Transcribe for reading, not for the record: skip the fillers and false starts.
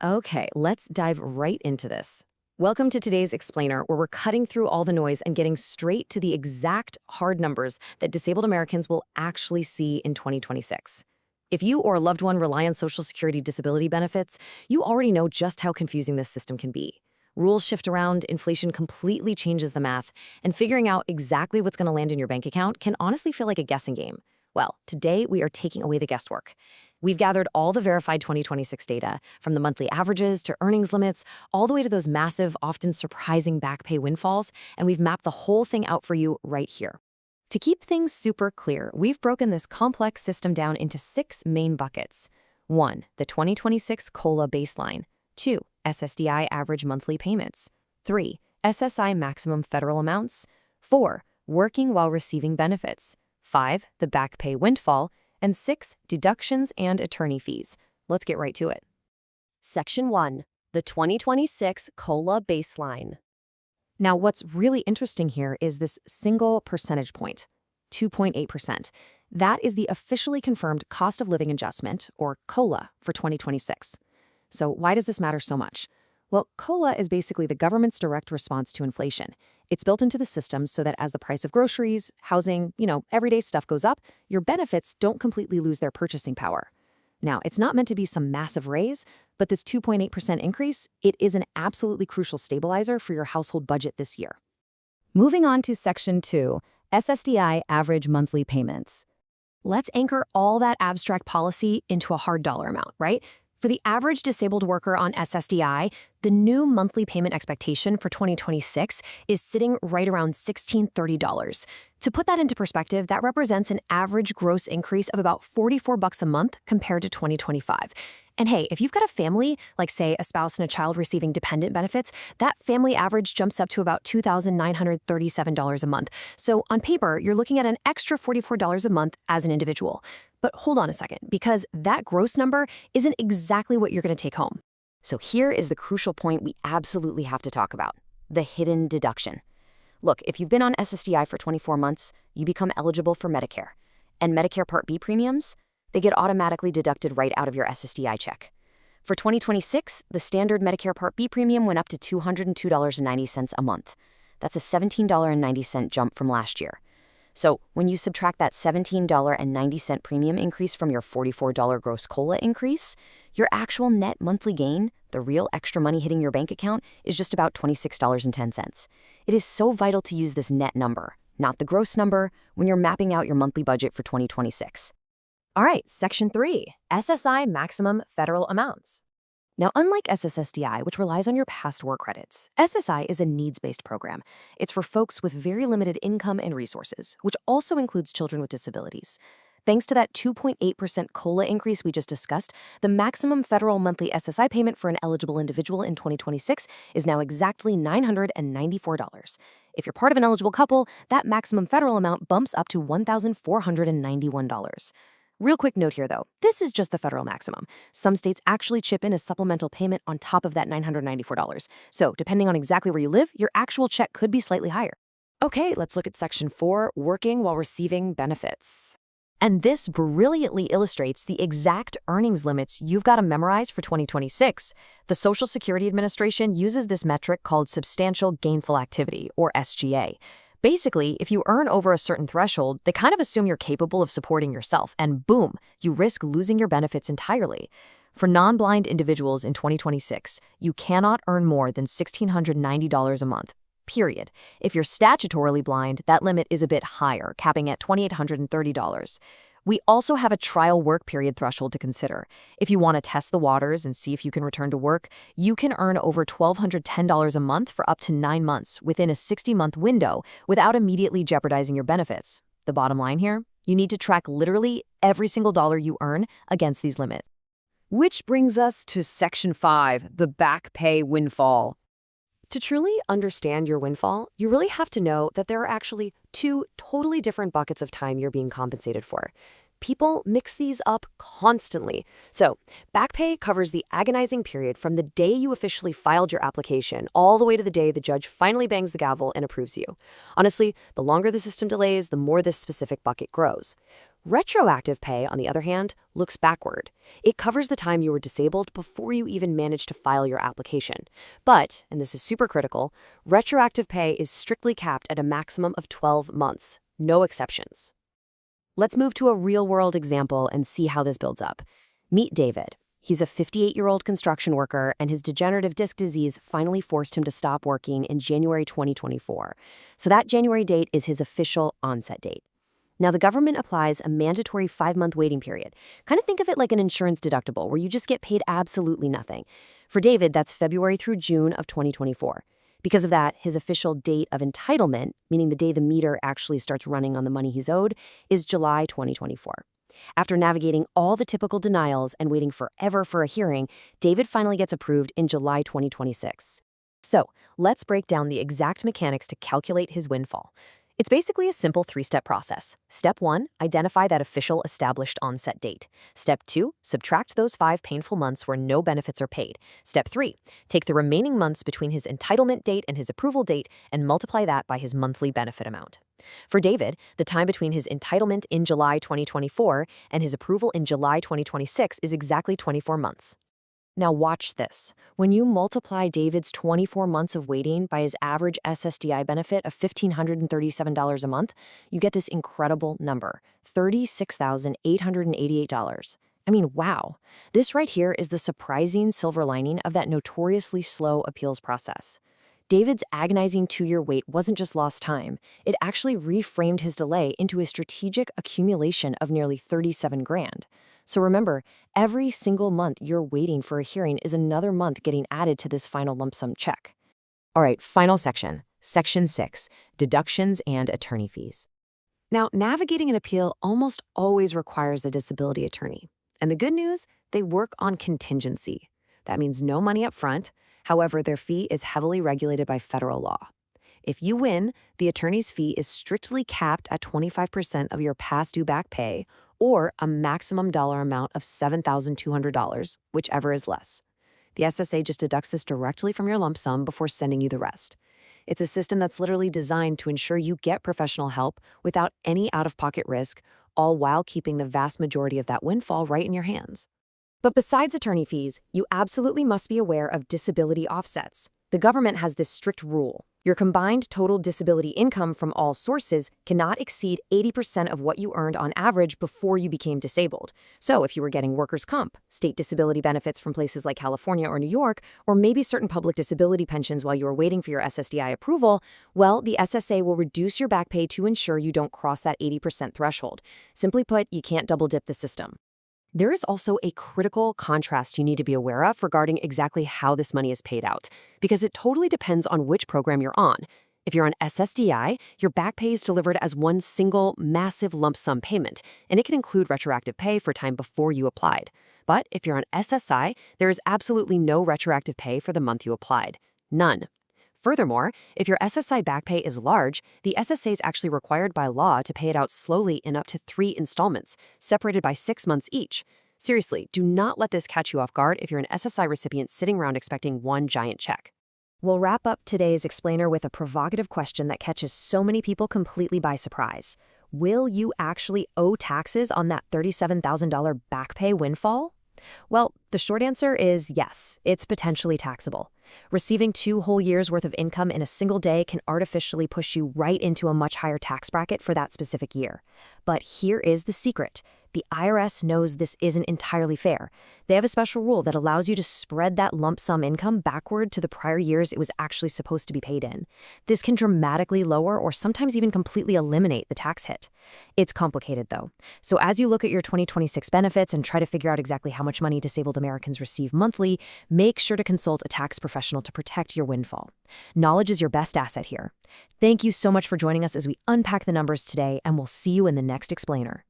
Okay, let's dive right into this. Welcome to today's explainer, where we're cutting through all the noise and getting straight to the exact hard numbers that disabled Americans will actually see in 2026. If you or a loved one rely on Social Security disability benefits, you already know just how confusing this system can be. Rules shift around, inflation completely changes the math, and figuring out exactly what's going to land in your bank account can honestly feel like a guessing game. Well, today we are taking away the guesswork. We've gathered all the verified 2026 data, from the monthly averages to earnings limits, all the way to those massive, often surprising back pay windfalls, and we've mapped the whole thing out for you right here. To keep things super clear, we've broken this complex system down into 6 main buckets. 1. The 2026 COLA baseline. 2. SSDI average monthly payments. 3. SSI maximum federal amounts. 4. Working while receiving benefits. 5. The back pay windfall. And 6. Deductions and attorney fees. Let's get right to it. Section 1. The 2026 COLA baseline. Now, what's really interesting here is this single percentage point, 2.8%. That is the officially confirmed cost of living adjustment, or COLA, for 2026. So why does this matter so much? Well, COLA is basically the government's direct response to inflation. It's built into the system so that as the price of groceries, housing, everyday stuff goes up, your benefits don't completely lose their purchasing power. Now, it's not meant to be some massive raise, but this 2.8% increase, it is an absolutely crucial stabilizer for your household budget this year. Moving on to Section 2, SSDI average monthly payments. Let's anchor all that abstract policy into a hard dollar amount, right? For the average disabled worker on SSDI, the new monthly payment expectation for 2026 is sitting right around $1,630. To put that into perspective, that represents an average gross increase of about $44 a month compared to 2025. And hey, if you've got a family, like say a spouse and a child receiving dependent benefits, that family average jumps up to about $2,937 a month. So on paper, you're looking at an extra $44 a month as an individual. But hold on a second, because that gross number isn't exactly what you're going to take home. So here is the crucial point we absolutely have to talk about: the hidden deduction. Look, if you've been on SSDI for 24 months, you become eligible for Medicare. And Medicare Part B premiums, they get automatically deducted right out of your SSDI check. For 2026, the standard Medicare Part B premium went up to $202.90 a month. That's a $17.90 jump from last year. So when you subtract that $17.90 premium increase from your $44 gross COLA increase, your actual net monthly gain, the real extra money hitting your bank account, is just about $26.10. It is so vital to use this net number, not the gross number, when you're mapping out your monthly budget for 2026. All right, Section 3, SSI maximum federal amounts. Now, unlike SSDI, which relies on your past work credits, SSI is a needs-based program. It's for folks with very limited income and resources, which also includes children with disabilities. Thanks to that 2.8% COLA increase we just discussed, the maximum federal monthly SSI payment for an eligible individual in 2026 is now exactly $994. If you're part of an eligible couple, that maximum federal amount bumps up to $1,491. Real quick note here, though. This is just the federal maximum. Some states actually chip in a supplemental payment on top of that $994. So, depending on exactly where you live, your actual check could be slightly higher. Okay, let's look at Section 4, working while receiving benefits. And this brilliantly illustrates the exact earnings limits you've got to memorize for 2026. The Social Security Administration uses this metric called Substantial Gainful Activity, or SGA. Basically, if you earn over a certain threshold, they kind of assume you're capable of supporting yourself, and boom, you risk losing your benefits entirely. For non-blind individuals in 2026, you cannot earn more than $1,690 a month, period. If you're statutorily blind, that limit is a bit higher, capping at $2,830. We also have a trial work period threshold to consider. If you want to test the waters and see if you can return to work, you can earn over $1,210 a month for up to 9 months within a 60-month window without immediately jeopardizing your benefits. The bottom line here, you need to track literally every single dollar you earn against these limits. Which brings us to Section 5, the back pay windfall. To truly understand your windfall, you really have to know that there are actually 2 totally different buckets of time you're being compensated for. People mix these up constantly. So, back pay covers the agonizing period from the day you officially filed your application all the way to the day the judge finally bangs the gavel and approves you. Honestly, the longer the system delays, the more this specific bucket grows. Retroactive pay, on the other hand, looks backward. It covers the time you were disabled before you even managed to file your application. But, and this is super critical, retroactive pay is strictly capped at a maximum of 12 months, no exceptions. Let's move to a real-world example and see how this builds up. Meet David. He's a 58-year-old construction worker, and his degenerative disc disease finally forced him to stop working in January 2024. So that January date is his official onset date. Now, the government applies a mandatory 5-month waiting period. Kind of think of it like an insurance deductible, where you just get paid absolutely nothing. For David, that's February through June of 2024. Because of that, his official date of entitlement, meaning the day the meter actually starts running on the money he's owed, is July 2024. After navigating all the typical denials and waiting forever for a hearing, David finally gets approved in July 2026. So, let's break down the exact mechanics to calculate his windfall. It's basically a simple 3-step process. Step 1, identify that official established onset date. Step 2, subtract those 5 painful months where no benefits are paid. Step 3, take the remaining months between his entitlement date and his approval date and multiply that by his monthly benefit amount. For David, the time between his entitlement in July 2024 and his approval in July 2026 is exactly 24 months. Now watch this. When you multiply David's 24 months of waiting by his average SSDI benefit of $1,537 a month, you get this incredible number, $36,888. I mean, wow. This right here is the surprising silver lining of that notoriously slow appeals process. David's agonizing 2-year wait wasn't just lost time. It actually reframed his delay into a strategic accumulation of nearly 37 grand. So remember, every single month you're waiting for a hearing is another month getting added to this final lump sum check. All right, final section. Section 6, deductions and attorney fees. Now, navigating an appeal almost always requires a disability attorney. And the good news, they work on contingency. That means no money up front. However, their fee is heavily regulated by federal law. If you win, the attorney's fee is strictly capped at 25% of your past due back pay or a maximum dollar amount of $7,200, whichever is less. The SSA just deducts this directly from your lump sum before sending you the rest. It's a system that's literally designed to ensure you get professional help without any out-of-pocket risk, all while keeping the vast majority of that windfall right in your hands. But besides attorney fees, you absolutely must be aware of disability offsets. The government has this strict rule. Your combined total disability income from all sources cannot exceed 80% of what you earned on average before you became disabled. So if you were getting workers' comp, state disability benefits from places like California or New York, or maybe certain public disability pensions while you were waiting for your SSDI approval, well, the SSA will reduce your back pay to ensure you don't cross that 80% threshold. Simply put, you can't double dip the system. There is also a critical contrast you need to be aware of regarding exactly how this money is paid out, because it totally depends on which program you're on. If you're on SSDI, your back pay is delivered as one single, massive lump sum payment, and it can include retroactive pay for time before you applied. But if you're on SSI, there is absolutely no retroactive pay for the month you applied. None. Furthermore, if your SSI back pay is large, the SSA is actually required by law to pay it out slowly in up to 3 installments, separated by 6 months each. Seriously, do not let this catch you off guard if you're an SSI recipient sitting around expecting one giant check. We'll wrap up today's explainer with a provocative question that catches so many people completely by surprise. Will you actually owe taxes on that $37,000 back pay windfall? Well, the short answer is yes, it's potentially taxable. Receiving 2 whole years' worth of income in a single day can artificially push you right into a much higher tax bracket for that specific year. But here is the secret. The IRS knows this isn't entirely fair. They have a special rule that allows you to spread that lump sum income backward to the prior years it was actually supposed to be paid in. This can dramatically lower or sometimes even completely eliminate the tax hit. It's complicated, though. So as you look at your 2026 benefits and try to figure out exactly how much money disabled Americans receive monthly, make sure to consult a tax professional to protect your windfall. Knowledge is your best asset here. Thank you so much for joining us as we unpack the numbers today, and we'll see you in the next explainer.